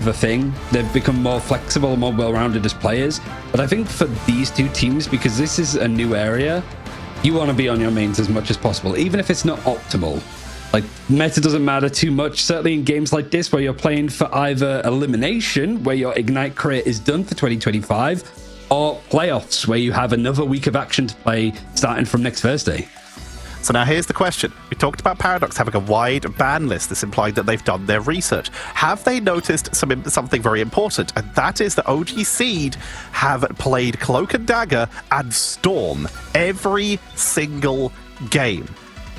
of a thing. They've become more flexible, more well-rounded as players. But I think for these two teams, because this is a new area, you want to be on your mains as much as possible, even if it's not optimal. Like, meta doesn't matter too much, certainly in games like this where you're playing for either elimination, where your Ignite career is done for 2025, or playoffs, where you have another week of action to play starting from next Thursday. So now here's the question. We talked about Paradox having a wide ban list. This implying that they've done their research. Have they noticed something very important? And that is that OG Seed have played Cloak and Dagger and Storm every single game.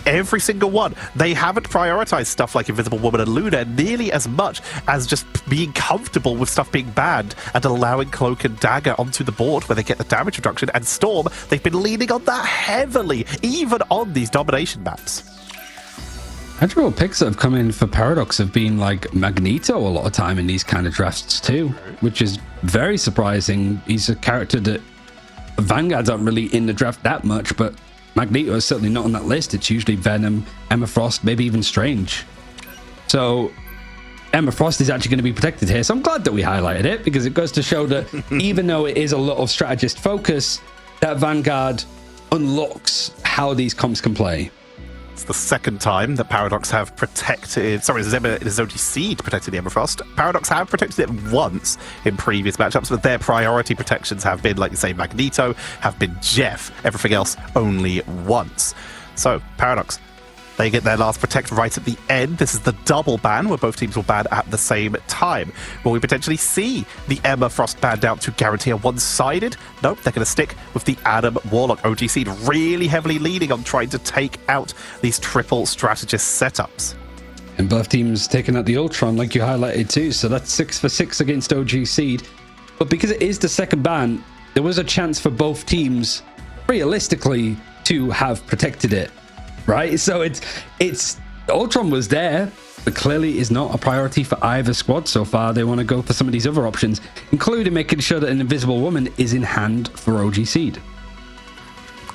Every single one. They haven't prioritized stuff like Invisible Woman and Luna nearly as much as just being comfortable with stuff being banned and allowing Cloak and Dagger onto the board where they get the damage reduction. And Storm, they've been leaning on that heavily, even on these domination maps. Actual picks that have come in for Paradox have been like Magneto a lot of time in these kind of drafts too, which is very surprising. He's a character that Vanguards aren't really in the draft that much, but Magneto is certainly not on that list. It's usually Venom, Emma Frost, maybe even Strange. So Emma Frost is actually going to be protected here. So I'm glad that we highlighted it, because it goes to show that even though it is a lot of strategist focus, that Vanguard unlocks how these comps can play. It's the second time that Paradox have protected... Sorry, it is OG Seed protected the Emma Frost. Paradox have protected it once in previous matchups, but their priority protections have been, like you say, Magneto, have been Jeff. Everything else only once. So, Paradox, they get their last protect right at the end. This is the double ban, where both teams will ban at the same time. Will we potentially see the Emma Frost banned out to guarantee a one-sided? Nope, they're going to stick with the Adam Warlock. OG Seed really heavily leaning on trying to take out these triple strategist setups. And both teams taking out the Ultron, like you highlighted too. So that's 6 for 6 against OG Seed. But because it is the second ban, there was a chance for both teams, realistically, to have protected it. Right, so it's Ultron was there, but clearly is not a priority for either squad so far. They want to go for some of these other options, including making sure that an Invisible Woman is in hand for OG Seed.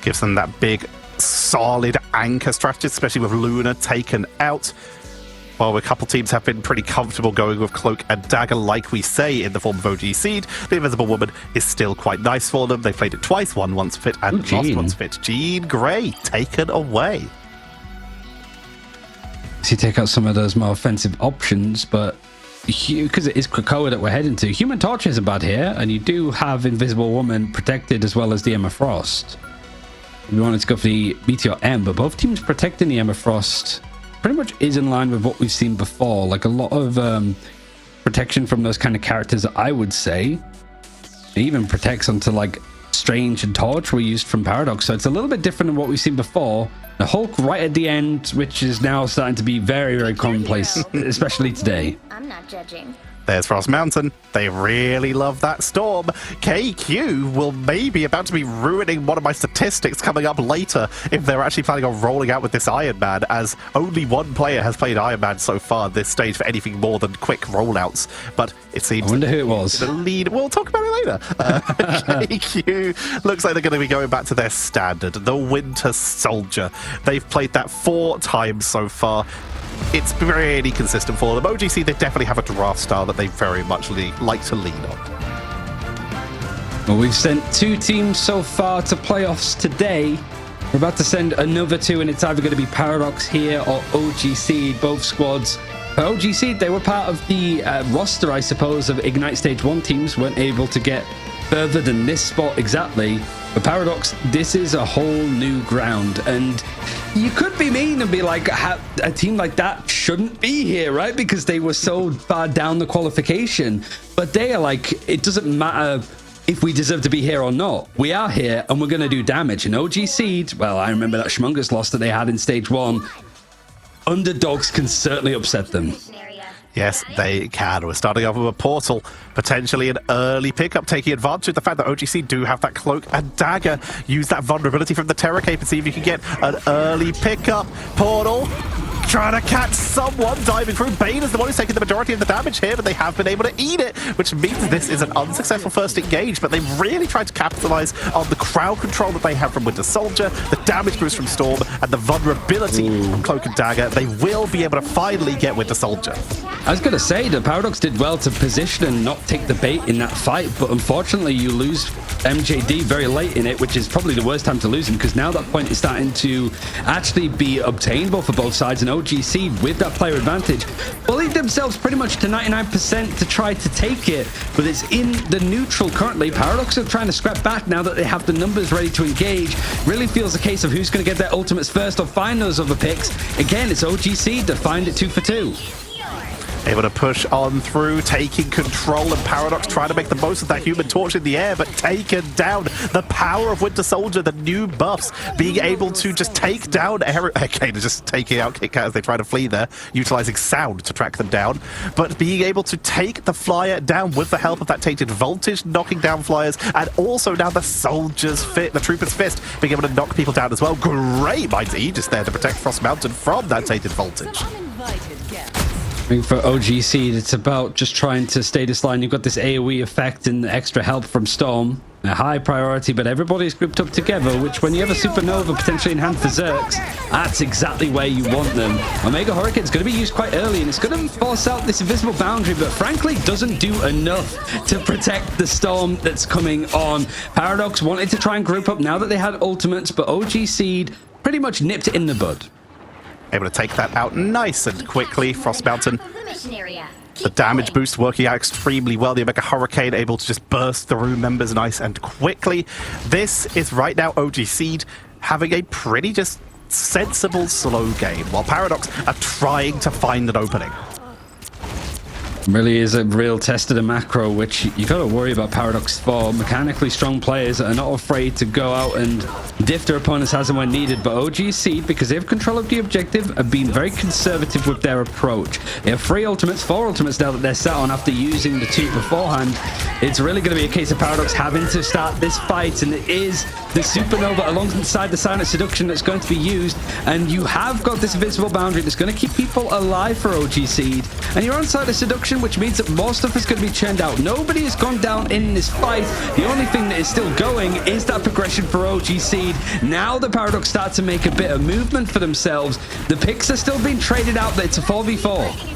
Gives them that big, solid anchor strategy, especially with Luna taken out. While a couple teams have been pretty comfortable going with Cloak and Dagger, like we say, in the form of OG Seed, the Invisible Woman is still quite nice for them. They played it twice, won once fit and lost once fit. Jean Grey taken away. So you take out some of those more offensive options, but because it is Krakoa that we're heading to, Human Torch isn't bad here, and you do have Invisible Woman protected as well as the Emma Frost. We wanted to go for the Meteor M, but both teams protecting the Emma Frost pretty much is in line with what we've seen before. Like a lot of protection from those kind of characters, I would say. It even protects onto like Strange and Torch were used from Paradox, so it's a little bit different than what we've seen before. The Hulk right at the end, which is now starting to be very, very commonplace, especially today. I'm not judging. There's Frost Mountain. They really love that Storm. KQ will maybe about to be ruining one of my statistics coming up later if they're actually planning on rolling out with this Iron Man, as only one player has played Iron Man so far this stage for anything more than quick rollouts. But it seems... I wonder who it was. The lead... We'll talk about it later. KQ looks like they're going to be going back to their standard, the Winter Soldier. They've played that 4 times so far. It's pretty consistent for them. OGC, they definitely have a draft style that they very much like to lean on. Well, we've sent 2 teams so far to playoffs today. We're about to send another 2, and it's either going to be Paradox here or OGC, both squads. For OGC, they were part of the roster, I suppose, of Ignite Stage 1 teams, weren't able to get further than this spot exactly. For Paradox, this is a whole new ground, and you could be mean and be like, a team like that shouldn't be here, right? Because they were so far down the qualification. But they are like, it doesn't matter if we deserve to be here or not. We are here, and we're going to do damage. And OG Seed, well, I remember that humongous loss that they had in Stage 1. Underdogs can certainly upset them. Yes, they can. We're starting off with a portal, potentially an early pickup, taking advantage of the fact that OGC do have that Cloak and Dagger. Use that vulnerability from the Terror Cape and see if you can get an early pickup. Portal trying to catch someone diving through. Bane is the one who's taking the majority of the damage here, but they have been able to eat it, which means this is an unsuccessful first engage, but they've really tried to capitalize on the crowd control that they have from Winter Soldier, the damage boost from Storm, and the vulnerability from Cloak and Dagger. They will be able to finally get Winter Soldier. I was going to say, the Paradox did well to position and not take the bait in that fight, but unfortunately you lose MJD very late in it, which is probably the worst time to lose him, because now that point is starting to actually be obtainable for both sides, and OGC with that player advantage bullied themselves pretty much to 99% to try to take it, but it's in the neutral currently. Paradox are trying to scrap back now that they have the numbers ready to engage. Really feels a case of who's going to get their ultimates first or find those other picks. Again, it's OGC to find it 2 for 2. Able to push on through, taking control, and Paradox trying to make the most of that Human Torch in the air, but taken down. The power of Winter Soldier, the new buffs, being able to just take down okay, they're just taking out Kit Kat as they try to flee there, utilizing sound to track them down, but being able to take the Flyer down with the help of that Tainted Voltage, knocking down Flyers, and also now the Soldier's Fist, the Trooper's Fist, being able to knock people down as well. Great Mind's Aegis there to protect Frost Mountain from that Tainted Voltage. I think for OGC, it's about just trying to stay this line. You've got this AoE effect and extra help from Storm. A high priority, but everybody's grouped up together, which when you have a Supernova potentially in hand for Zerks, that's exactly where you want them. Omega Hurricane's going to be used quite early, and it's going to force out this invisible boundary, but frankly doesn't do enough to protect the Storm that's coming on. Paradox wanted to try and group up now that they had ultimates, but OGC pretty much nipped it in the bud. Able to take that out nice and quickly. Frost Mountain, the damage boost working out extremely well. The Omega Hurricane able to just burst through members nice and quickly. This is right now OGC having a pretty just sensible slow game, while Paradox are trying to find an opening. Really is a real test of the macro, which you got to worry about Paradox for. Mechanically strong players that are not afraid to go out and diff their opponents as and when needed, but OGC, because they have control of the objective, have been very conservative with their approach. They have 3 ultimates, 4 ultimates now that they're sat on after using the 2 beforehand. It's really going to be a case of Paradox having to start this fight, and it is the Supernova alongside the Silent Seduction that's going to be used, and you have got this invincible boundary that's going to keep people alive for OGC, and you're on Silent Seduction, which means that more stuff is going to be churned out. Nobody has gone down in this fight. The only thing that is still going is that progression for OGC. Now the Paradox start to make a bit of movement for themselves. The picks are still being traded out, but it's a 4v4.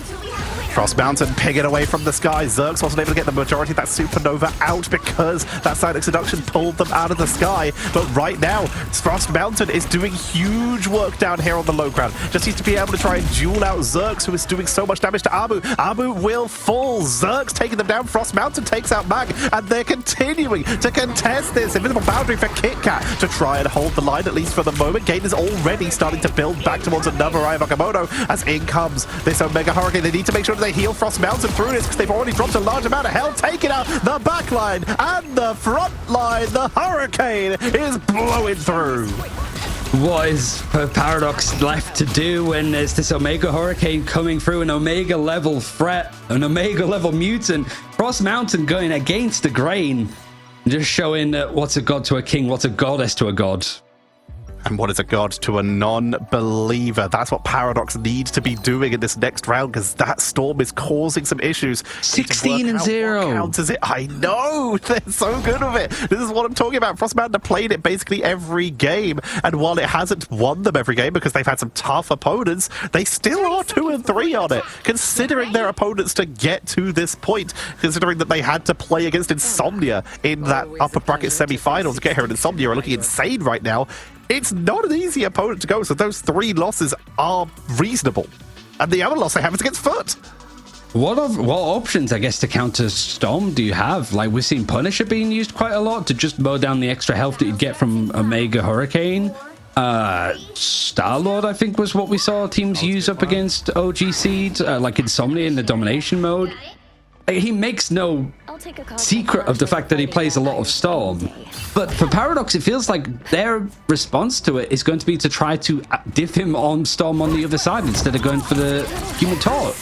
Frost Mountain picking away from the sky. Zerks wasn't able to get the majority of that Supernova out because that Silent Seduction pulled them out of the sky. But right now, Frost Mountain is doing huge work down here on the low ground. Just needs to be able to try and duel out Zerks, who is doing so much damage to Abu. Abu will fall. Zerks taking them down. Frost Mountain takes out Mag, and they're continuing to contest this invisible boundary for Kit Kat to try and hold the line, at least for the moment. Game is already starting to build back towards another Eye of Agamotto as in comes this Omega Hurricane. They need to make sure they heal Frost Mountain through this because they've already dropped a large amount of health, taking out the back line and the front line. The Hurricane is blowing through. What is Paradox left to do when there's this Omega Hurricane coming through, an Omega level threat, an Omega level mutant? Frost Mountain going against the grain, just showing that what's a god to a king, what's a goddess to a god. And what is a god to a non-believer? That's what Paradox needs to be doing in this next round, because that Storm is causing some issues. 16-0. Counters it. I know. They're so good with it. This is what I'm talking about. Frost Mountain have played it basically every game. And while it hasn't won them every game because they've had some tough opponents, they still are 2-3 on it, considering their opponents to get to this point, considering that they had to play against Insomnia in that upper bracket semi-final to get here. And Insomnia are looking insane right now. It's not an easy opponent to go, so those 3 losses are reasonable. And the other loss they have is against Foot. What options, I guess, to counter Storm do you have? Like, we're seeing Punisher being used quite a lot to just mow down the extra health that you'd get from Omega Hurricane. Star-Lord, I think, was what we saw teams use up against OGC, like Insomnia in the domination mode. He makes no secret of the fact that he plays a lot of Storm. But for Paradox, it feels like their response to it is going to be to try to diff him on Storm on the other side instead of going for the Human Torch.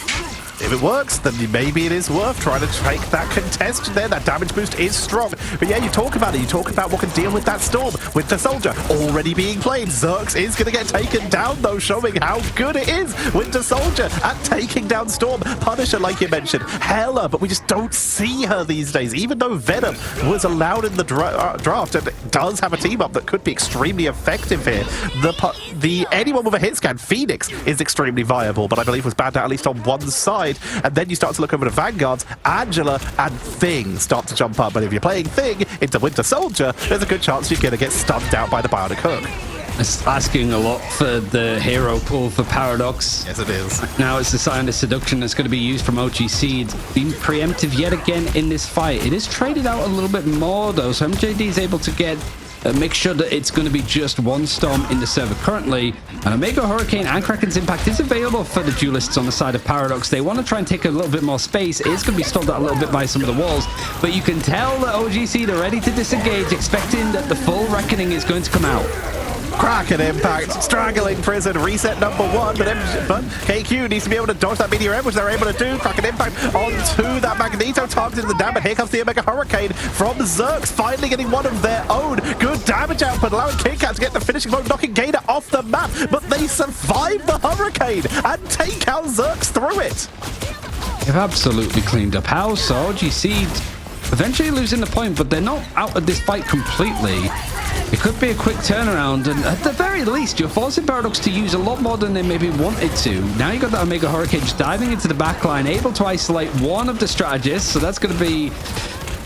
if it works, then maybe it is worth trying to take that contestation there. That damage boost is strong. But yeah, you talk about it. You talk about what can deal with that storm. With the soldier already being played, Zerx is going to get taken down, though, showing how good it is. Winter Soldier at taking down Storm. Punisher, like you mentioned. Hela, but we just don't see her these days. Even though Venom was allowed in the draft and does have a team up that could be extremely effective here. The anyone with a hit scan, Phoenix, is extremely viable, but I believe was banned out at least on one side. And then you start to look over the Vanguards. Angela and Thing start to jump up. But if you're playing Thing into Winter Soldier, there's a good chance you're going to get stumped out by the Bionic Hook. It's asking a lot for the hero pool for Paradox. Yes, it is. Now it's the Sign of Seduction that's going to be used from OG Seed. Being preemptive yet again in this fight. It is traded out a little bit more, though, so MJD is able to get make sure that it's going to be just one Storm in the server currently. And Omega Hurricane and Kraken's Impact is available for the duelists on the side of Paradox. They want to try and take a little bit more space. It is going to be stalled out a little bit by some of the walls, but you can tell that OG Seed are ready to disengage, expecting that the full reckoning is going to come out. Kraken Impact, Strangling Prison, reset number one, but KQ needs to be able to dodge that Meteor M, which they're able to do. Kraken Impact onto that Magneto, targeting the dam, but here comes the Omega Hurricane from Zerx, finally getting one of their own. Good damage output, allowing KitKat to get the finishing blow, knocking Gator off the map, but they survive the Hurricane and take out Zerx through it. They've absolutely cleaned up house, so OG Seed eventually losing the point, but they're not out of this fight completely. It could be a quick turnaround, and at the very least, you're forcing Paradox to use a lot more than they maybe wanted to. Now you've got that Omega Hurricane just diving into the backline, able to isolate one of the strategists, so that's going to be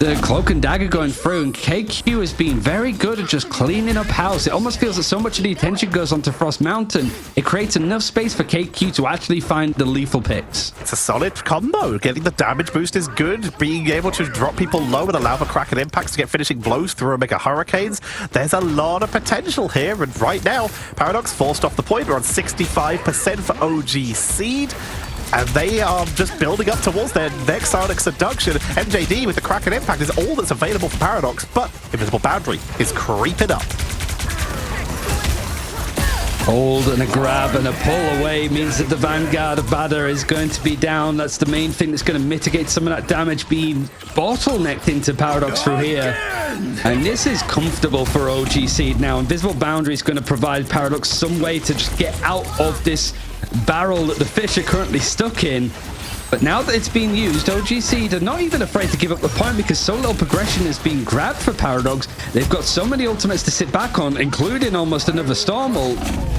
the Cloak and Dagger going through, and KQ has been very good at just cleaning up house. It almost feels that so much of the attention goes onto Frost Mountain. It creates enough space for KQ to actually find the lethal picks. It's a solid combo. Getting the damage boost is good. Being able to drop people low and allow for Kraken Impacts to get finishing blows through Omega Hurricanes. There's a lot of potential here, and right now, Paradox forced off the point. We're on 65% for OG Seed. And they are just building up towards their next Psionic Seduction. MJD with the Kraken Impact is all that's available for Paradox, but Invisible Boundary is creeping up. Hold and a grab and a pull away means that the Vanguard of Badr is going to be down. That's the main thing that's going to mitigate some of that damage being bottlenecked into Paradox through here. And this is comfortable for OG Seed now. Invisible Boundary is going to provide Paradox some way to just get out of this barrel that the fish are currently stuck in. But now that it's being used, OG Seed are not even afraid to give up the point because so little progression is being grabbed for Paradox. They've got so many ultimates to sit back on, including almost another Storm ult.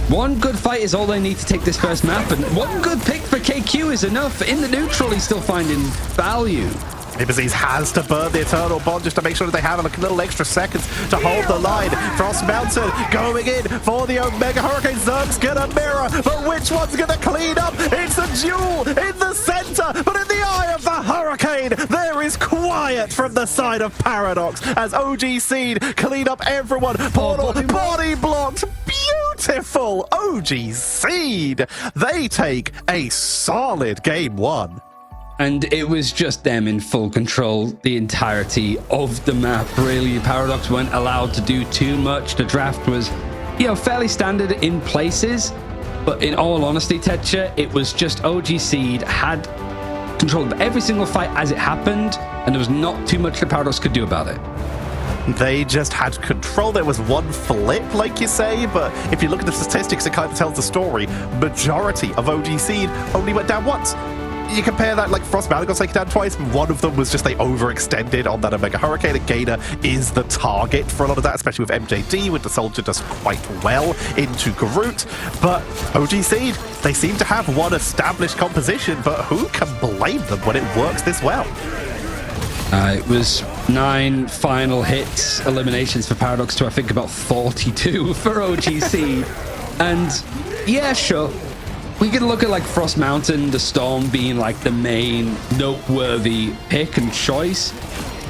One good fight is all they need to take this first map, and one good pick for KQ is enough. In the neutral, he's still finding value. Ibaziz has to burn the Eternal Bond just to make sure that they have a little extra seconds to hold the line. Frost Mountain going in for the Omega Hurricane. Zerg's gonna mirror, but which one's gonna clean up? It's a duel in the center, but in the eye of the Hurricane, there is quiet from the side of Paradox as OG Seed clean up everyone. Portal, body blocked. Beautiful OG Seed. They take a solid game one. And it was just them in full control the entirety of the map. Really, Paradox weren't allowed to do too much. The draft was, you know, fairly standard in places. But in all honesty, Tetcher, it was just OG Seed had control of every single fight as it happened. And there was not too much that Paradox could do about it. They just had control. There was one flip, like you say, but if you look at the statistics, it kind of tells the story. Majority of OG Seed only went down once. You compare that, like Frost Mountain got taken down twice. One of them was just they overextended on that Omega Hurricane. And Gator is the target for a lot of that, especially with MJD, with the Soldier does quite well into Groot. But OG Seed, they seem to have one established composition, but who can blame them when it works this well? It was 9 final hits, eliminations for Paradox to I think about 42 for OG Seed. And yeah, sure. We can look at like Frost Mountain, the Storm being like the main noteworthy pick and choice.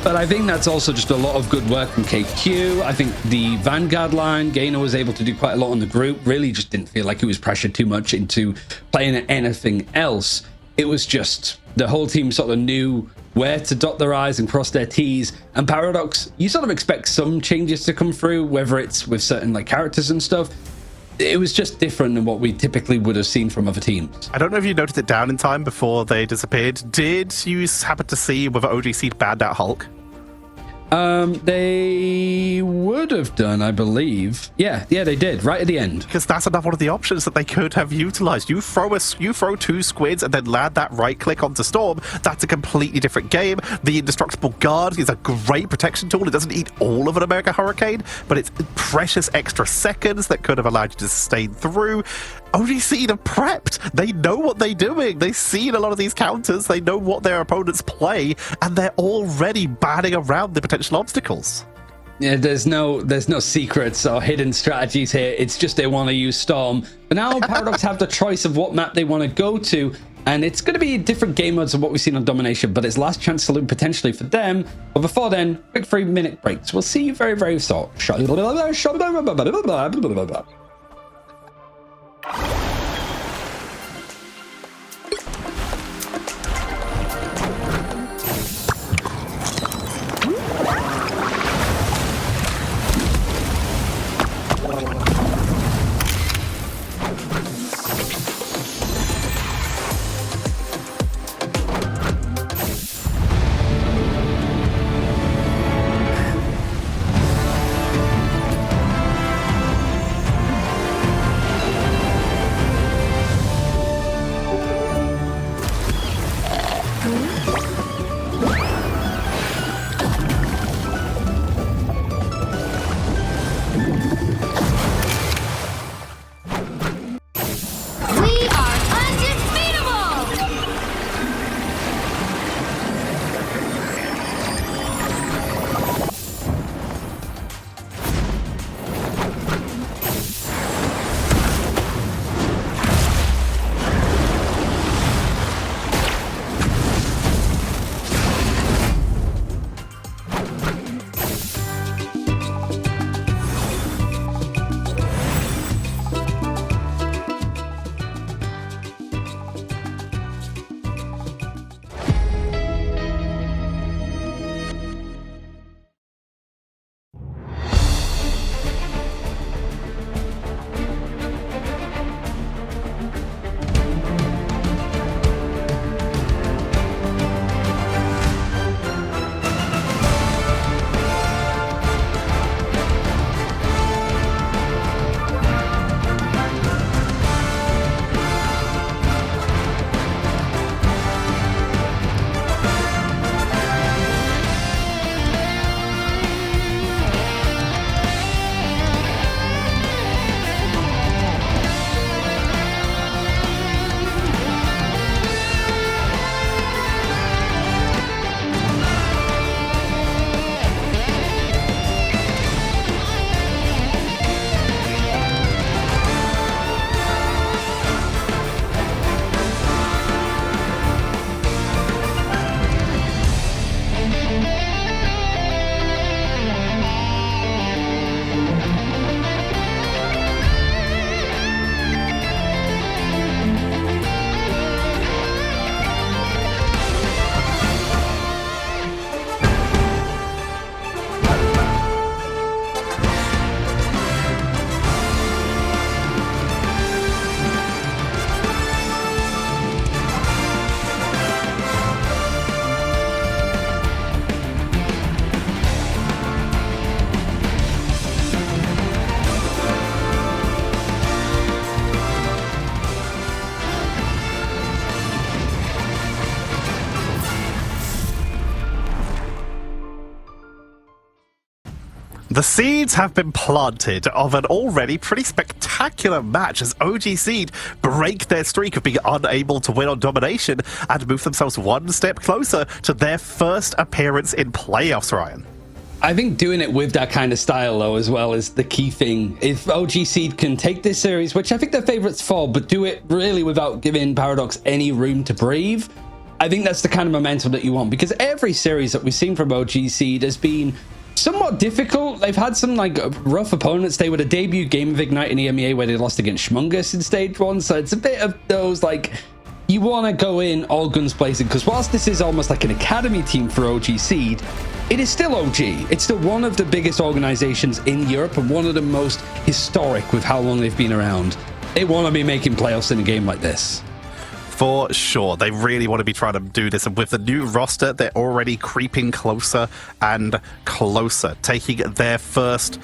But I think that's also just a lot of good work from KQ. I think the Vanguard line, Gainer was able to do quite a lot on the group. Really just didn't feel like he was pressured too much into playing anything else. It was just the whole team sort of knew where to dot their I's and cross their T's. And Paradox, you sort of expect some changes to come through, whether it's with certain like characters and stuff. it was just different than what we typically would have seen from other teams. I don't know if you noted it down in time before they disappeared. Did you happen to see whether OG Seed banned out Hulk? They would have done, I believe. Yeah, they did, right at the end. Because that's another one of the options that they could have utilized. You throw two squids and then land that right click onto Storm. That's a completely different game. The Indestructible Guard is a great protection tool. It doesn't eat all of an America Hurricane, but it's precious extra seconds that could have allowed you to sustain through. OG Seed have prepped. They know what they're doing. They've seen a lot of these counters. They know what their opponents play, and they're already batting around the potential obstacles. Yeah, there's no secrets or hidden strategies here. It's just they want to use Storm. But now Paradox have the choice of what map they want to go to, and it's going to be different game modes of what we've seen on Domination, but it's last chance saloon potentially for them. But before then, quick 3-minute breaks. We'll see you very, very soon. The seeds have been planted of an already pretty spectacular match as OG Seed break their streak of being unable to win on Domination and move themselves one step closer to their first appearance in playoffs, Ryan. I think doing it with that kind of style, though, as well, is the key thing. If OG Seed can take this series, which I think they're favorites for, but do it really without giving Paradox any room to breathe, I think that's the kind of momentum that you want, because every series that we've seen from OG Seed has been somewhat difficult. They've had some like rough opponents. They were the debut game of Ignite in EMEA where they lost against Schmungus in stage 1, so it's a bit of those like you want to go in all guns blazing, because whilst this is almost like an academy team for OG Seed, it is still OG. It's still one of the biggest organizations in Europe and one of the most historic with how long they've been around. They want to be making playoffs in a game like this. For sure. They really want to be trying to do this. And with the new roster, they're already creeping closer and closer, taking their first...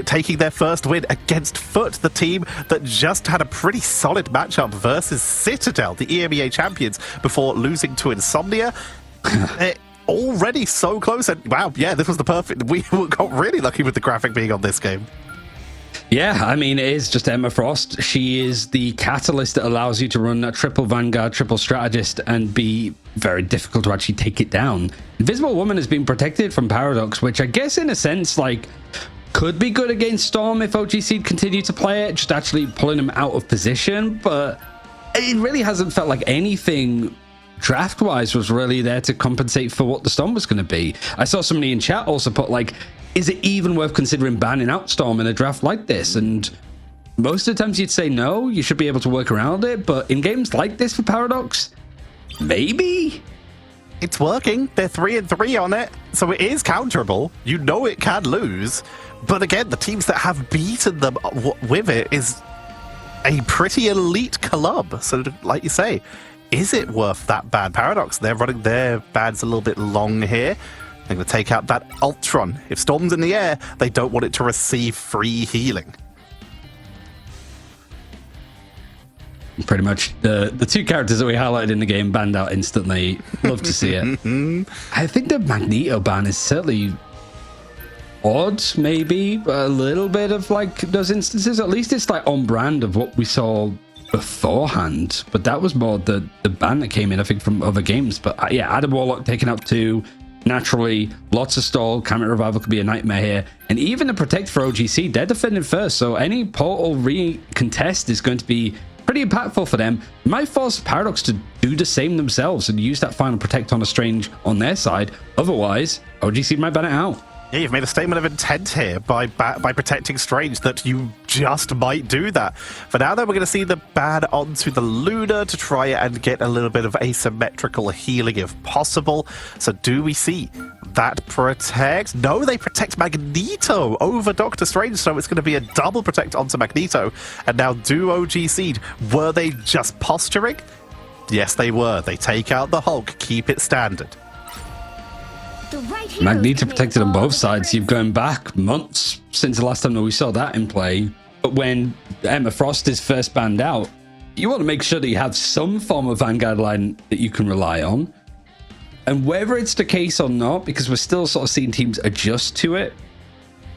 taking their first win against Foot, the team that just had a pretty solid matchup versus Citadel, the EMEA champions, before losing to Insomnia. They're already so close. And wow, yeah, this was the perfect... We got really lucky with the graphic being on this game. Yeah, I mean, it is just Emma Frost. She is the catalyst that allows you to run that triple Vanguard, triple Strategist, and be very difficult to actually take it down. Invisible Woman has been protected from Paradox, which I guess in a sense, like, could be good against Storm if OG Seed continue to play it, just actually pulling them out of position, but it really hasn't felt like anything draft-wise was really there to compensate for what the Storm was going to be. I saw somebody in chat also put, like, is it even worth considering banning out Storm in a draft like this? And most of the times you'd say no, you should be able to work around it, but in games like this for Paradox, maybe? It's working. They're 3-3 on it, so it is counterable. You know it can lose, but again, the teams that have beaten them with it is a pretty elite club. So like you say, is it worth that bad? Paradox, they're running their bads a little bit long here. They're going to take out that Ultron. If Storm's in the air, they don't want it to receive free healing. Pretty much the two characters that we highlighted in the game banned out instantly. Love to see it. I think the Magneto ban is certainly odd, maybe, but a little bit of like those instances. At least it's like on brand of what we saw beforehand, but that was more the ban that came in, I think, from other games. But yeah, Adam Warlock taking up 2. Naturally, lots of stall. Camera Revival could be a nightmare here. And even the Protect for OGC, they're defending first. So any portal re-contest is going to be pretty impactful for them. Might force Paradox to do the same themselves and use that final Protect on a Strange on their side. Otherwise, OGC might ban it out. Yeah, you've made a statement of intent here by protecting Strange that you just might do that. For now, though, we're going to see the ban onto the Luna to try and get a little bit of asymmetrical healing if possible. So do we see that protect? No, they protect Magneto over Doctor Strange, so it's going to be a double protect onto Magneto. And now do OG Seed, were they just posturing? Yes, they were. They take out the Hulk, keep it standard. Magneto protected on both sides. You've gone back months since the last time that we saw that in play. But when Emma Frost is first banned out, you want to make sure that you have some form of Vanguard line that you can rely on. And whether it's the case or not, because we're still sort of seeing teams adjust to it,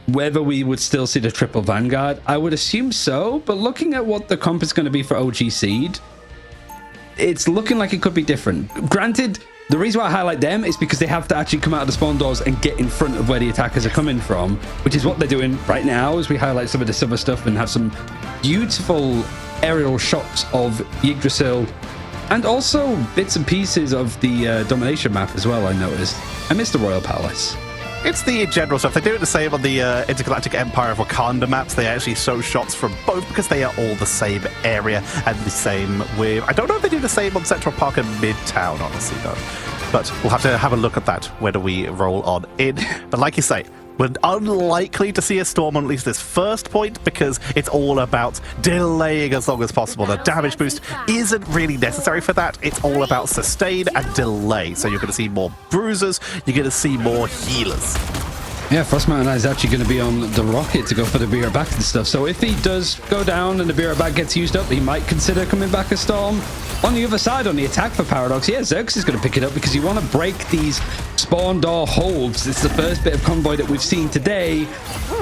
whether we would still see the triple Vanguard, I would assume so. But looking at what the comp is going to be for OG Seed, it's looking like it could be different. Granted, the reason why I highlight them is because they have to actually come out of the spawn doors and get in front of where the attackers are coming from, which is what they're doing right now as we highlight some of this other stuff and have some beautiful aerial shots of Yggdrasil and also bits and pieces of the domination map as well. I noticed. I missed the Royal Palace. It's the general stuff. They do it the same on the Intergalactic Empire of Wakanda maps. They actually show shots from both because they are all the same area and the same with... I don't know if they do the same on Central Park and Midtown, honestly, though. But we'll have to have a look at that when we roll on in. But like you say, we're unlikely to see a Storm on at least this first point because it's all about delaying as long as possible. The damage boost isn't really necessary for that. It's all about sustain and delay. So you're going to see more bruisers. You're going to see more healers. Yeah, Frost Mountain is actually going to be on the rocket to go for the Beer back and stuff. So if he does go down and the Beer back gets used up, he might consider coming back a Storm. On the other side, on the attack for Paradox, yeah, Zerx is going to pick it up because you want to break these spawn door holds. It's the first bit of convoy that we've seen today.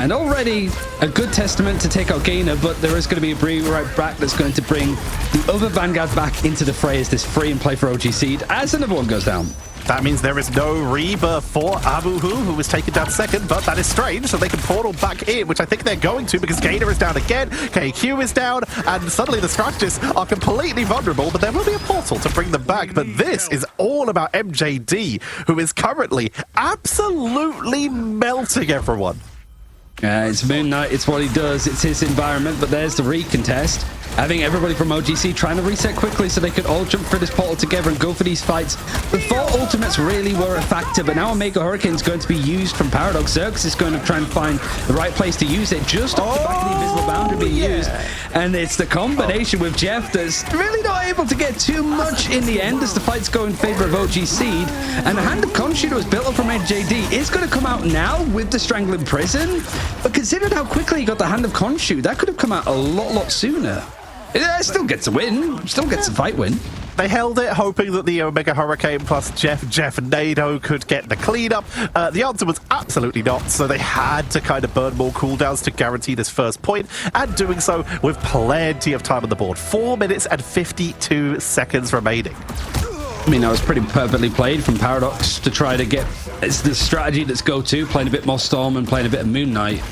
And already a good testament to take out Gainer, but there is going to be a Beer right back that's going to bring the other Vanguard back into the fray as this free and play for OG Seed as another one goes down. That means there is no rebirth for Abuhu, who was taken down second, but that is strange, so they can portal back in, which I think they're going to because Gainer is down again, KQ is down, and suddenly the strategists are completely vulnerable, but there will be a portal to bring them back. But this is all about MJD, who is currently absolutely melting everyone. It's Moon Knight, it's what he does, it's his environment, but there's the recontest. Having everybody from OGC trying to reset quickly so they could all jump through this portal together and go for these fights. The 4 ultimates really were a factor, but now Omega Hurricane is going to be used from Paradox. Xerxes is going to try and find the right place to use it just off the back of the invisible boundary being used. And it's the combination with Jeff that's really not able to get too much in the end as the fights go in favor of OG Seed. And the Hand of Khonshu that was built up from JD is going to come out now with the Strangling Prison. But considering how quickly he got the Hand of Khonshu, that could have come out a lot sooner. It still gets a win, still gets a fight win. They held it, hoping that the Omega Hurricane plus Jeff Nado could get the cleanup. The answer was absolutely not, so they had to kind of burn more cooldowns to guarantee this first point, and doing so with plenty of time on the board. 4 minutes and 52 seconds remaining. I mean, that was pretty perfectly played from Paradox to try to get... It's the strategy that's go-to, playing a bit more Storm and playing a bit of Moon Knight.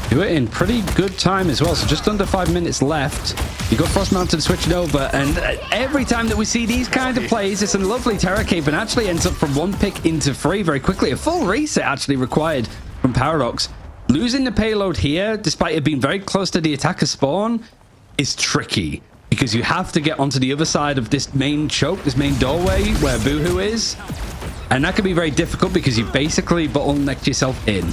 Do it in pretty good time as well, so just under 5 minutes left. You got Frost Mountain switching over, and every time that we see these kind of plays, it's a lovely Terror Cape and actually ends up from 1 pick into 3 very quickly. A full reset actually required from Paradox. Losing the payload here, despite it being very close to the attacker spawn, is tricky, because you have to get onto the other side of this main choke, this main doorway where Boohoo is, and that can be very difficult because you basically bottlenecked yourself in.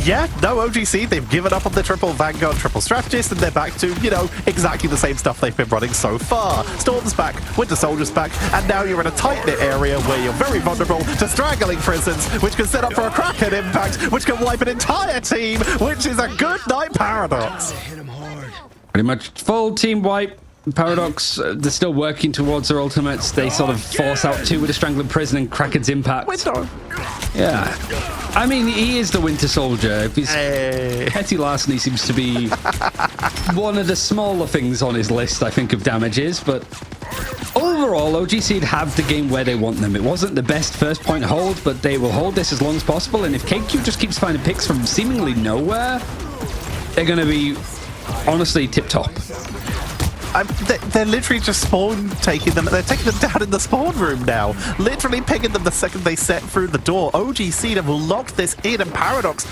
Yeah, no, OGC, they've given up on the triple Vanguard, triple Strategist, and they're back to, you know, exactly the same stuff they've been running so far. Storm's back, Winter Soldier's back, and now you're in a tight-knit area where you're very vulnerable to Strangling Prisons, which can set up for a Kraken impact, which can wipe an entire team, which is a good night Paradox. Pretty much full team wipe. Paradox, they're still working towards their ultimates. They sort of force out 2 with a Strangling Prison and Kraken's impact. Winter. Yeah. I mean, he is the Winter Soldier. If he's petty larceny seems to be one of the smaller things on his list, I think, of damages. But overall, OGC have the game where they want them. It wasn't the best first point hold, but they will hold this as long as possible. And if KQ just keeps finding picks from seemingly nowhere, they're going to be, honestly, tip-top. They're literally just spawn taking them. They're taking them down in the spawn room now. Literally picking them the second they set through the door. OGC have locked this in, and Paradox,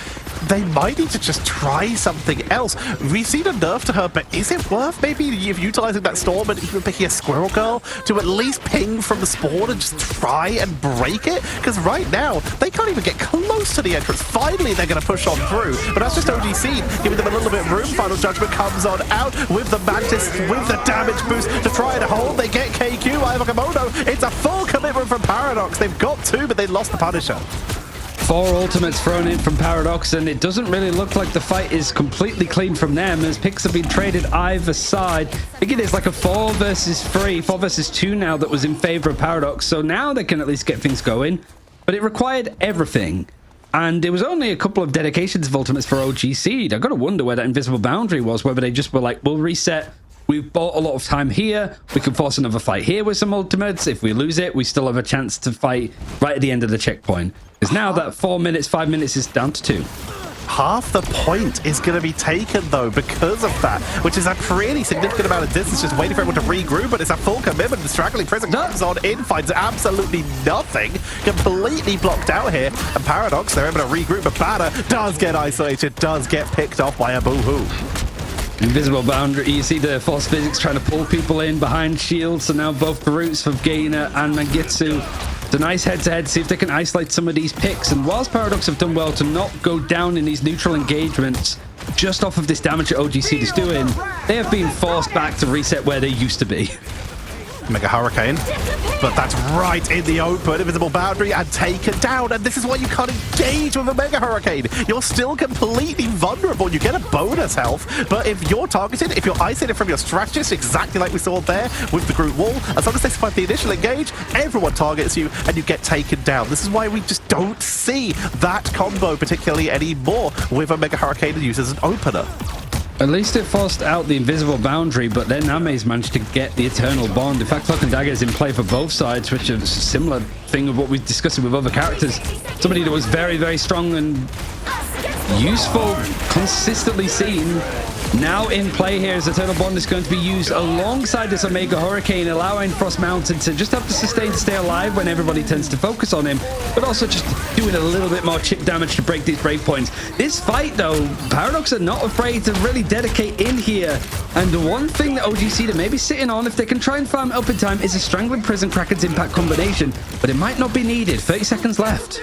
they might need to just try something else. We've seen a nerf to her, but is it worth maybe utilizing that Storm and even picking a Squirrel Girl to at least ping from the spawn and just try and break it? Because right now, they can't even get close to the entrance. Finally, they're going to push on through, but that's just OGC giving them a little bit of room. Final Judgment comes on out with the Mantis, with the damage boost to try and hold. They get KQ, Ivakamoto. It's a full commitment from Paradox. They've got 2, but they lost the Punisher. 4 ultimates thrown in from Paradox, and it doesn't really look like the fight is completely clean from them, as picks have been traded either side. I think it is like a 4 versus 3, 4 versus 2 now that was in favor of Paradox, so now they can at least get things going. But it required everything, and there was only a couple of dedications of ultimates for OG Seed. I gotta wonder where that invisible boundary was, whether they just were like, we'll reset. We've bought a lot of time here. We can force another fight here with some ultimates. If we lose it, we still have a chance to fight right at the end of the checkpoint. Because now that 4 minutes, 5 minutes is down to 2. Half the point is going to be taken, though, because of that, which is a pretty significant amount of distance, just waiting for everyone to regroup, but it's a full commitment. The Straggling Prison comes on in, finds absolutely nothing, completely blocked out here, and Paradox, they're able to regroup, but Banner does get isolated, does get picked off by a Boohoo. Invisible boundary, you see the Force Physics trying to pull people in behind shields, so now both the routes of Gainer and Mangitsu. It's a nice head-to-head, see if they can isolate some of these picks, and whilst Paradox have done well to not go down in these neutral engagements, just off of this damage that OGC is doing, they have been forced back to reset where they used to be. Mega Hurricane, but that's right in the open. Invisible boundary and taken down, and this is why you can't engage with a Mega Hurricane. You're still completely vulnerable. You get a bonus health, but if you're targeted, if you're isolated from your strategist, exactly like we saw there with the group wall, as long as they survive the initial engage, everyone targets you and you get taken down. This is why we just don't see that combo particularly anymore with a Mega Hurricane used as an opener. At least it forced out the invisible boundary, but then Ame's managed to get the Eternal Bond. In fact, Cloak and Dagger is in play for both sides, which is a similar thing of what we've discussed with other characters. Somebody that was very, very strong and useful, consistently seen Now in play here is the Turtle Bond is going to be used alongside this Omega Hurricane, allowing Frost Mountain to just have to sustain to stay alive when everybody tends to focus on him, but also just doing a little bit more chip damage to break these break points. This fight, though, Paradox are not afraid to really dedicate in here. And the one thing that OGC are maybe sitting on, if they can try and farm up in time, is a Strangling Prison Kraken's Impact combination, but it might not be needed. 30 seconds left.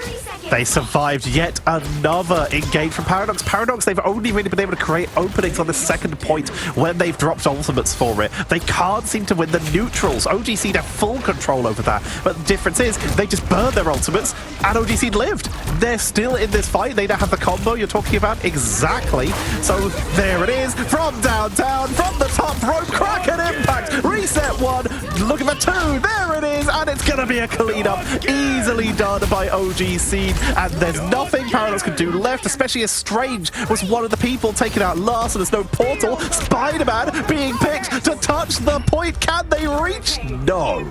They survived yet another engage from Paradox. Paradox, they've only really been able to create openings on the second point when they've dropped ultimates for it. They can't seem to win the neutrals. OGC have full control over that. But the difference is they just burned their ultimates and OGC lived. They're still in this fight. They now have the combo you're talking about. Exactly. So there it is from downtown, from the top rope. Kraken Impact. Reset 1. Looking for 2. There it is. And it's going to be a cleanup. Easily done by OGC. And there's nothing Paradox can do left, especially as Strange was one of the people taken out last, and there's no portal. Spider-Man being picked to touch the point. Can they reach? No.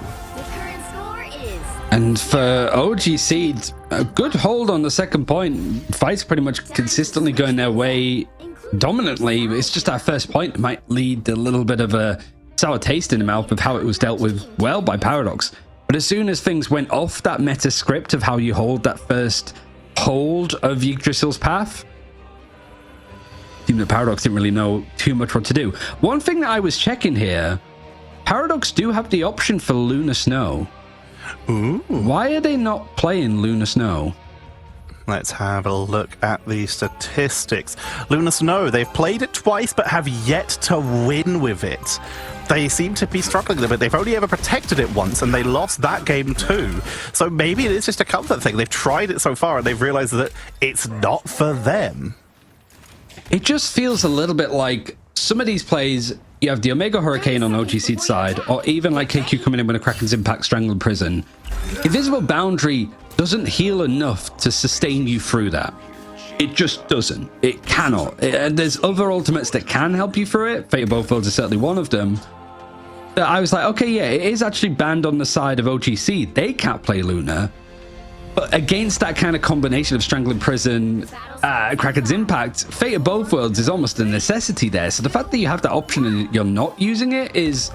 And for OGC, a good hold on the second point. Fight's pretty much consistently going their way dominantly. It's just our first point might lead a little bit of a sour taste in the mouth of how it was dealt with well by Paradox. But as soon as things went off that meta script of how you hold that first hold of Yggdrasil's path, even the Paradox didn't really know too much what to do. One thing that I was checking here, Paradox do have the option for Lunar Snow. Ooh. Why are they not playing Lunar Snow? Let's have a look at the statistics. Lunar Snow, they've played it twice but have yet to win with it. They seem to be struggling a little bit. They've only ever protected it once, and they lost that game too. So maybe it is just a comfort thing. They've tried it so far, and they've realized that it's not for them. It just feels a little bit like some of these plays, you have the Omega Hurricane on OGC's side, or even like KQ coming in with a Kraken's Impact Strangling Prison. Invisible Boundary doesn't heal enough to sustain you through that. It just doesn't. It cannot. And there's other ultimates that can help you through it. Fate of Both Worlds is certainly one of them. I was like, okay, yeah, it is actually banned on the side of OGC. They can't play Luna. But against that kind of combination of Strangling Prison, Kraken's Impact, Fate of Both Worlds is almost a necessity there. So the fact that you have that option and you're not using it is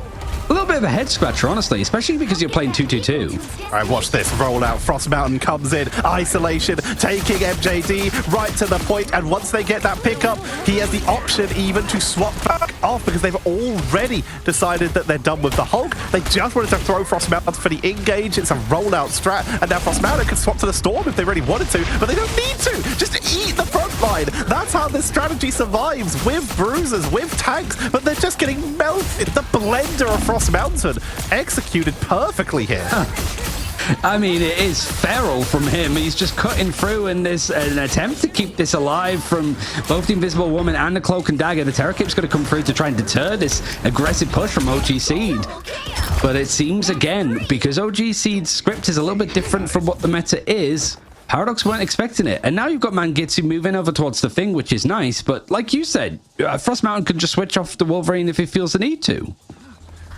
a little bit of a head scratcher, honestly, especially because you're playing 2-2-2. All right, watch this rollout. Frost Mountain comes in, isolation, taking MJD right to the point, and once they get that pickup, he has the option even to swap back off because they've already decided that they're done with the Hulk. They just wanted to throw Frost Mountain for the engage. It's a rollout strat, and now Frost Mountain can swap to the Storm if they really wanted to, but they don't need to. Just eat the front line. That's how this strategy survives, with bruisers, with tanks, but they're just getting melted. The blender of Frost Mountain executed perfectly here. I mean, it is feral from him. He's just cutting through, and there's an attempt to keep this alive from both the Invisible Woman and the Cloak and Dagger. The Terror Kip's going to come through to try and deter this aggressive push from OG Seed. But it seems, again, because OG Seed's script is a little bit different from what the meta is, Paradox weren't expecting it. And now you've got Mangitsu moving over towards the Thing, which is nice. But like you said, Frost Mountain could just switch off the Wolverine if he feels the need to.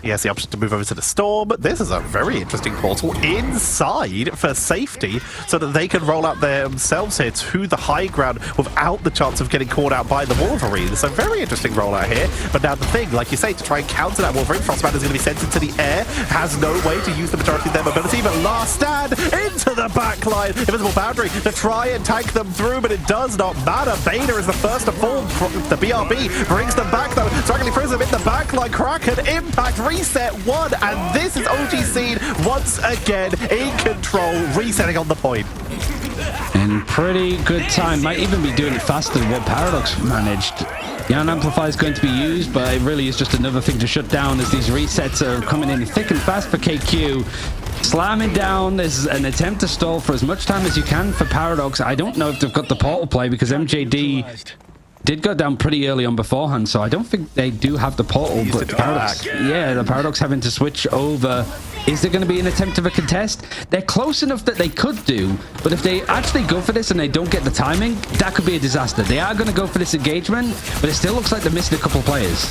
He has the option to move over to the Storm. This is a very interesting portal inside for safety so that they can roll out themselves here to the high ground without the chance of getting caught out by the Wolverine. So very interesting rollout here. But now the Thing, like you say, to try and counter that Wolverine, Frostman is going to be sent into the air, has no way to use the majority of their mobility, but last stand into the backline. Invisible Boundary to try and tank them through, but it does not matter. Beta is the first to fall. The BRB brings them back though. Struggling Prism in the backline. Kraken Impact reset 1, and this is OG Seed once again in control, resetting on the point. In pretty good time, might even be doing it faster than what Paradox managed. Yan Amplify is going to be used, but it really is just another thing to shut down as these resets are coming in thick and fast for KQ. Slamming down, there's an attempt to stall for as much time as you can for Paradox. I don't know if they've got the portal play because MJD did go down pretty early on beforehand, so I don't think they do have the portal. But Paradox, yeah, the Paradox having to switch over. Is there going to be an attempt of a contest? They're close enough that they could do, but if they actually go for this and they don't get the timing, that could be a disaster. They are going to go for this engagement, but it still looks like they're missing a couple of players.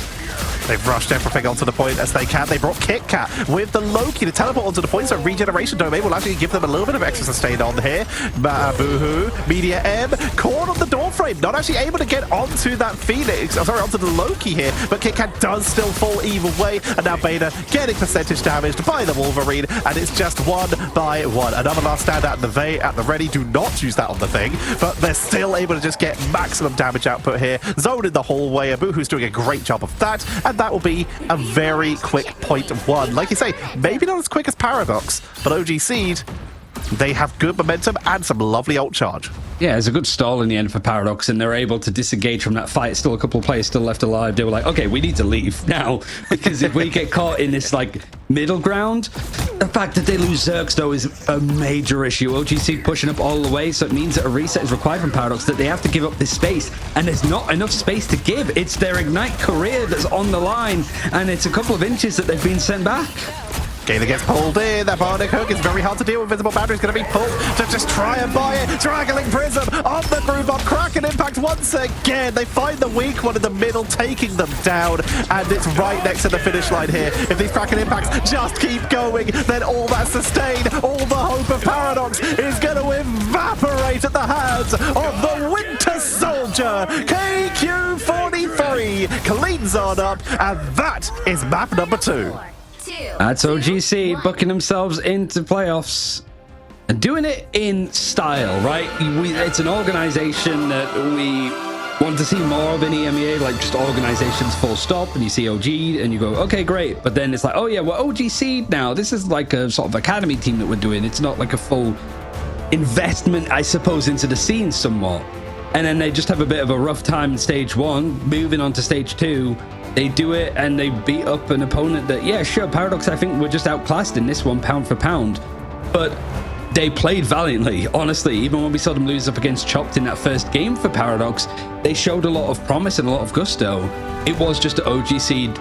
They've rushed everything onto the point as they can. They brought Kit Kat with the Loki to teleport onto the point, so Regeneration Domain will actually give them a little bit of extra sustain on here. Boohoo, Media M, caught on the door frame, not actually able to get onto that Phoenix, sorry, onto the Loki here, but Kit Kat does still fall either way, and now Beta getting percentage damaged by the Wolverine, and it's just 1 by 1. Another last stand at the ready. Do not use that on the thing, but they're still able to just get maximum damage output here. Zone in the hallway, Abuhu's doing a great job of that, and that will be a very quick point 1. Like you say, maybe not as quick as Paradox, but OG Seed, they have good momentum and some lovely ult charge. Yeah, it's a good stall in the end for Paradox, and they're able to disengage from that fight. Still a couple of players still left alive. They were like, okay, we need to leave now, because if we get caught in this like middle ground, the fact that they lose Zerx though is a major issue. OGC pushing up all the way, so it means that a reset is required from Paradox, that they have to give up this space, and there's not enough space to give. It's their Ignite career that's on the line, and it's a couple of inches that they've been sent back. Gainer gets pulled in. That Bionic Hook is very hard to deal with. Visible Boundary is going to be pulled to just try and buy it. Straggling Prism on the groove on Kraken Impact once again. They find the weak one in the middle, taking them down, and it's right next to the finish line here. If these Kraken Impacts just keep going, then all that sustain, all the hope of Paradox is going to evaporate at the hands of the Winter Soldier. KQ43 cleans on up, and that is map number 2. That's OGC booking themselves into playoffs and doing it in style, right? It's an organization that we want to see more of in EMEA, like just organizations full stop, and you see OG and you go, okay, great. But then it's like, oh yeah, we're OGC now. This is like a sort of academy team that we're doing. It's not like a full investment, I suppose, into the scene somewhat. And then they just have a bit of a rough time in stage 1, moving on to stage 2. They do it and they beat up an opponent that, yeah, sure, Paradox, I think, were just outclassed in this one, pound for pound. But they played valiantly, honestly. Even when we saw them lose up against Chopped in that first game for Paradox, they showed a lot of promise and a lot of gusto. It was just that OG Seed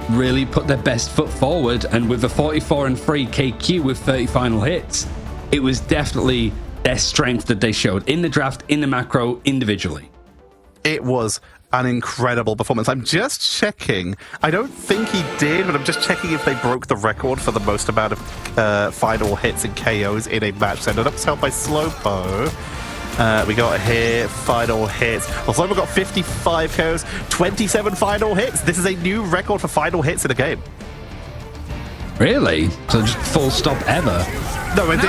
really put their best foot forward, and with a 44-3 KQ with 30 final hits, it was definitely their strength that they showed in the draft, in the macro, individually. It was an incredible performance. I'm just checking. I don't think he did, but I'm just checking if they broke the record for the most amount of final hits and KOs in a match. So ended up held by Slowpo. We got here final hits. Well, Slowpo got 55 KOs, 27 final hits. This is a new record for final hits in a game. Really? So just full stop ever? No, in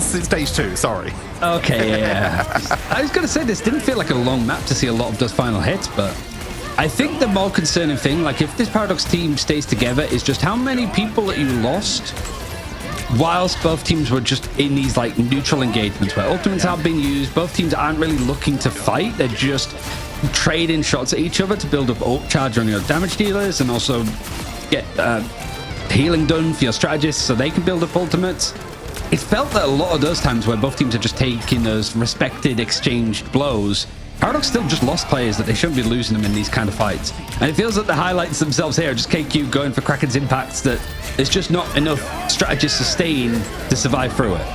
stage 2, sorry. Okay, yeah. I was going to say, this didn't feel like a long map to see a lot of those final hits, but I think the more concerning thing, like if this Paradox team stays together, is just how many people that you lost whilst both teams were just in these like neutral engagements where ultimates have been used. Both teams aren't really looking to fight. They're just trading shots at each other to build up ult charge on your damage dealers and also get healing done for your strategists so they can build up ultimates. It felt that a lot of those times where both teams are just taking those respected exchanged blows, Paradox still just lost players that they shouldn't be losing them in these kind of fights. And it feels that the highlights themselves here are just KQ going for Kraken's impacts, that there's just not enough strategy sustain to survive through it.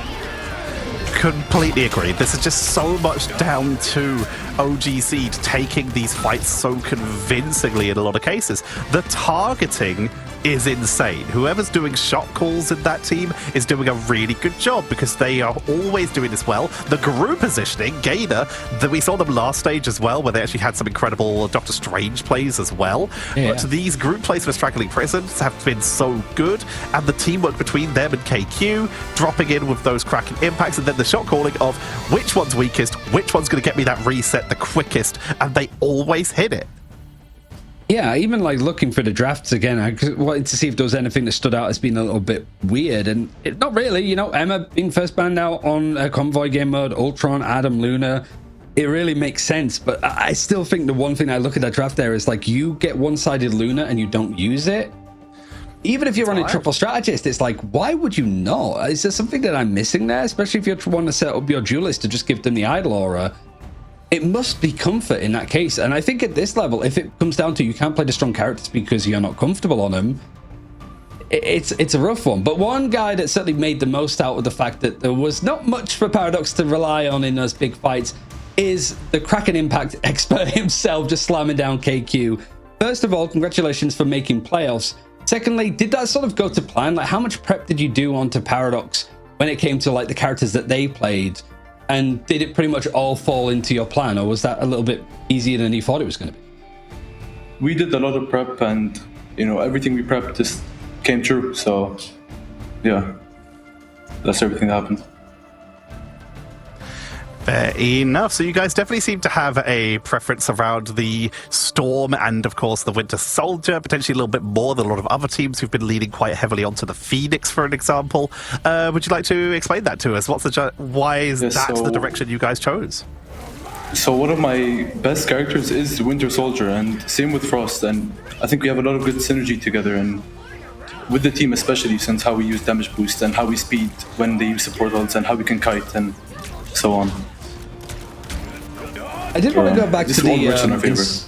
Completely agree. This is just so much down to OG Seed taking these fights so convincingly in a lot of cases. The targeting is insane. Whoever's doing shot calls in that team is doing a really good job because they are always doing this well. The group positioning, Gainer, that we saw them last stage as well, where they actually had some incredible Doctor Strange plays as well. Yeah. But these group plays for Straggling Prisons have been so good, and the teamwork between them and KQ, dropping in with those Kraken impacts, and then the shot calling of which one's weakest, which one's going to get me that reset the quickest, and they always hit it. Yeah, even like looking for the drafts again, I wanted to see if there was anything that stood out as being a little bit weird, and not really. You know, EMEA being first banned out on a convoy game mode, Ultron, Adam, Luna, it really makes sense. But I still think the one thing I look at that draft there is like, you get one-sided Luna and you don't use it. Even if you're running triple strategist, it's like, why would you not? Is there something that I'm missing there? Especially if you're wanting to set up your duelist to just give them the idle aura. It must be comfort in that case. And I think at this level, if it comes down to you can't play the strong characters because you're not comfortable on them, it's a rough one. But one guy that certainly made the most out of the fact that there was not much for Paradox to rely on in those big fights is the Kraken Impact expert himself, just slamming down KQ. First of all, congratulations for making playoffs. Secondly, did that sort of go to plan? Like, how much prep did you do onto Paradox when it came to like the characters that they played? And did it pretty much all fall into your plan, or was that a little bit easier than you thought it was going to be? We did a lot of prep, and everything we prepped just came true. So yeah, that's everything that happened. Fair enough. So you guys definitely seem to have a preference around the Storm and, of course, the Winter Soldier, potentially a little bit more than a lot of other teams who've been leaning quite heavily onto the Phoenix, for an example. Would you like to explain that to us? Why is that the direction you guys chose? So one of my best characters is the Winter Soldier, and same with Frost. And I think we have a lot of good synergy together, and with the team especially, since how we use damage boost and how we speed when they use support ults and how we can kite and so on. I did want to go back to the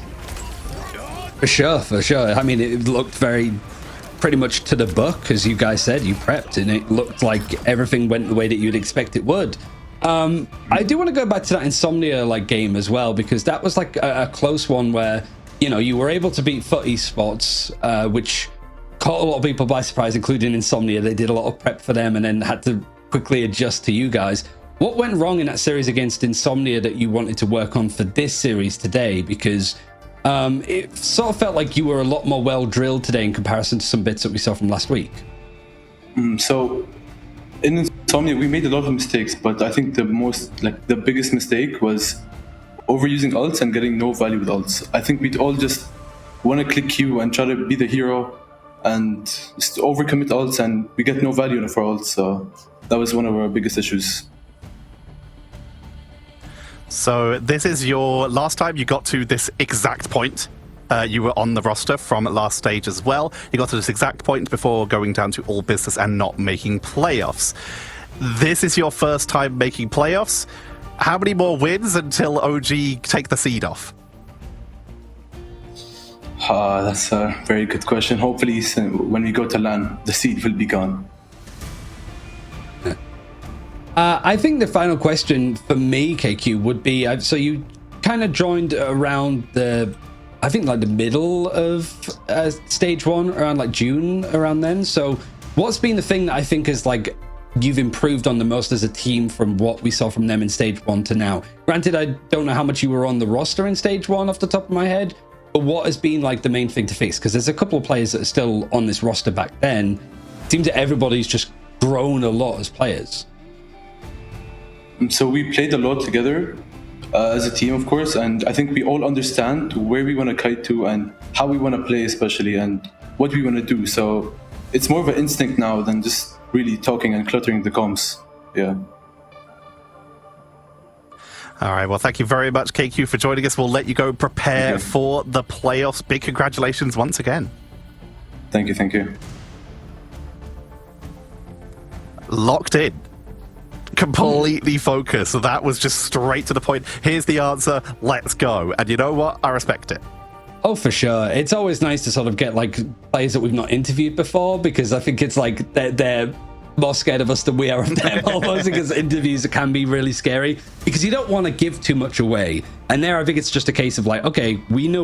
for sure. I mean, it looked pretty much to the book, as you guys said. You prepped, and it looked like everything went the way that you'd expect it would. I do want to go back to that Insomnia game as well, because that was a close one where you were able to beat FUT Esports, which caught a lot of people by surprise, including Insomnia. They did a lot of prep for them and then had to quickly adjust to you guys. What went wrong in that series against Insomnia that you wanted to work on for this series today? Because it sort of felt like you were a lot more well drilled today in comparison to some bits that we saw from last week. So in Insomnia, we made a lot of mistakes, but I think the biggest mistake was overusing ults and getting no value with ults. I think we'd all just want to click Q and try to be the hero and just overcommit ults, and we get no value in our ults. So that was one of our biggest issues. So this is your last time you got to this exact point. You were on the roster from last stage as well. You got to this exact point before going down to all business and not making playoffs. This is your first time making playoffs. How many more wins until OG take the seed off? That's a very good question. Hopefully when we go to LAN, the seed will be gone. I think the final question for me, KQ, would be, so you kind of joined around the middle of stage 1, around June, around then. So what's been the thing that I think is you've improved on the most as a team from what we saw from them in stage 1 to now? Granted, I don't know how much you were on the roster in stage 1 off the top of my head, but what has been the main thing to fix? Because there's a couple of players that are still on this roster back then. It seems that everybody's just grown a lot as players. So we played a lot together as a team, of course, and I think we all understand where we want to kite to and how we want to play, especially, and what we want to do. So it's more of an instinct now than just really talking and cluttering the comms. Yeah. All right. Well, thank you very much, KQ, for joining us. We'll let you go prepare for the playoffs. Big congratulations once again. Thank you. Thank you. Locked in. Completely focused. So that was just straight to the point. Here's the answer. Let's go. And you know what? I respect it. Oh, for sure. It's always nice to sort of get players that we've not interviewed before, because I think it's they're more scared of us than we are of them almost, because interviews can be really scary because you don't want to give too much away. And there, I think it's just a case of okay, we know